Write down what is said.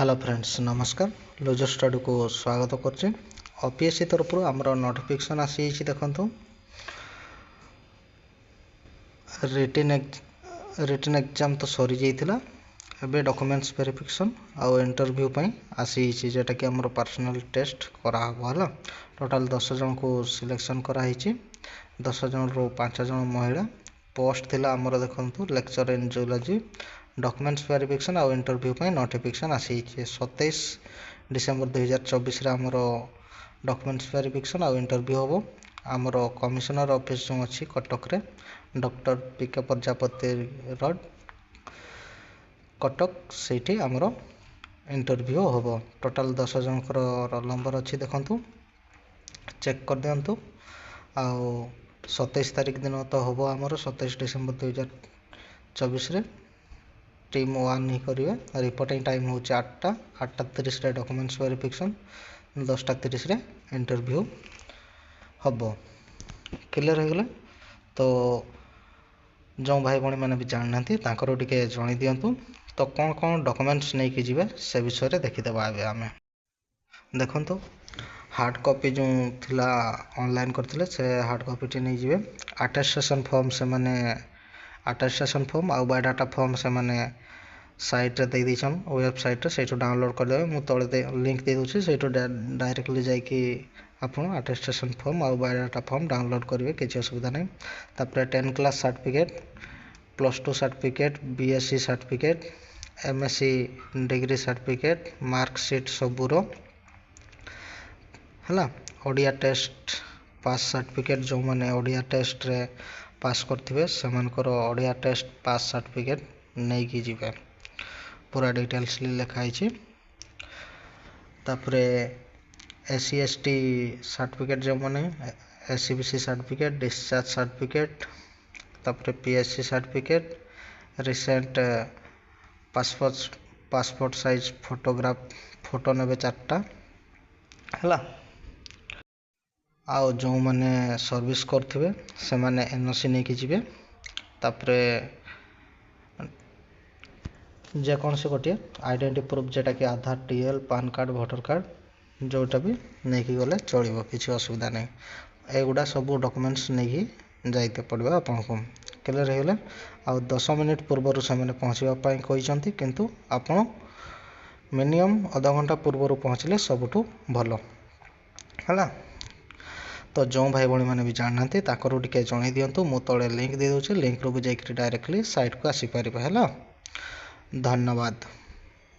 Hello friends नमस्कार loser study को स्वागत करछे। ओपीएससी तरफ आमर नोटिफिकेशन आसी देखु रिटन एग्जाम तो सरी जाइथिला एबे डॉक्यूमेंट्स वेरिफिकेशन आउ इंटरव्यू पई आसी जेटा कि हमर पर्सनल टेस्ट करा हला। टोटल 10 जन को सिलेक्शन करा हिची। 10 जन रो 5 जन महिला पोस्ट थिला हमर देखंतु lecture in zoology documents verification आउ इंटरव्यू पई नोटिफिकेशन आसी 27 डिसेंबर 2024 रे हमर डॉक्यूमेंट्स वेरिफिकेशन आउ इंटरव्यू होबो। हमर कमिश्नर ऑफिस जो अछि कटक रे डॉक्टर पीके प्रजापति रोड कटक सेठी हमर इंटरव्यू होबो। टोटल 10 जन रोल नंबर अछि देखंतु चेक कर दियंतु। आउ 27 तारिख दिन तो होबो हमर 27 डिसेंबर 2024 रे टीम 1 ही करिवे। रिपोर्टिंग टाइम हो 8:30 रे डॉक्यूमेंट्स वेरिफिकेशन 10:30 रे इंटरव्यू हबो। क्लियर हो गला तो जो भाई बणी मैंने भी जानना तांकर टिके जणी दियंतु। तो कौन कौन डॉक्यूमेंट्स नहीं कि जीवे से विषय रे देखिदेबा आबे आमे देखंतु। हार्ड कॉपी जो थिला ऑनलाइन करथिले से हार्ड कॉपी टी नहीं जीवे। अटेस्टेशन फॉर्म से माने अटेस्टेशन फॉर्म आउ बायोडाटा फॉर्म से माने साइट रे दे दिछन वेबसाइट रे सेटो डाउनलोड कर देबे। मु तळे लिंक दे दोछि सेटो डायरेक्टली जाई कि आपण अटेस्टेशन फॉर्म आउ बायोडाटा फॉर्म डाउनलोड करिवे किछि असुविधा नै। तापर 10 class certificate +2 certificate BSc certificate MSc degree certificate marksheet सबुरो हला। ओडिया टेस्ट पास सर्टिफिकेट जो माने ओडिया टेस्ट रे पास करथिबे सेमानकर ओडिया टेस्ट पास सर्टिफिकेट नै कि जिवे पूरा डिटेल्स लिखा है। तापर एससी एसटी सर्टिफिकेट जो माने एससीबीसी सर्टिफिकेट डिस्चार्ज सर्टिफिकेट तापर PSC certificate recent passport size photograph photo नेबे 4टा हला। आउ जो माने सर्विस करथिबे से माने एनओसी नै कि जिवे। तापर जे कौन से गोटे आइडेंटिटी प्रूफ जेटा कि आधार टीएल पान कार्ड वोटर कार्ड जोटा भी नहीं कि गले चलिबो किछि असुविधा नहीं। एगुडा सब डॉक्यूमेंट्स नहीं कि जाइते पड़बा आपनको। क्लियर हो गले। आ 10 मिनिट पूर्व से मैंने पहुँचवा पाई कहिसंती किंतु आपण मिनिमम आधा घंटा पूर्व पहुँचले सबुठू भलो हला। तो जो भाई बणी मैंने भी जानना ताकर टिके जणै दियंतु। मु तळे लिंक दे दोछि लिंक रो भी जाइकरी डायरेक्टली साइट को आसी परिबे हला। धन्यवाद।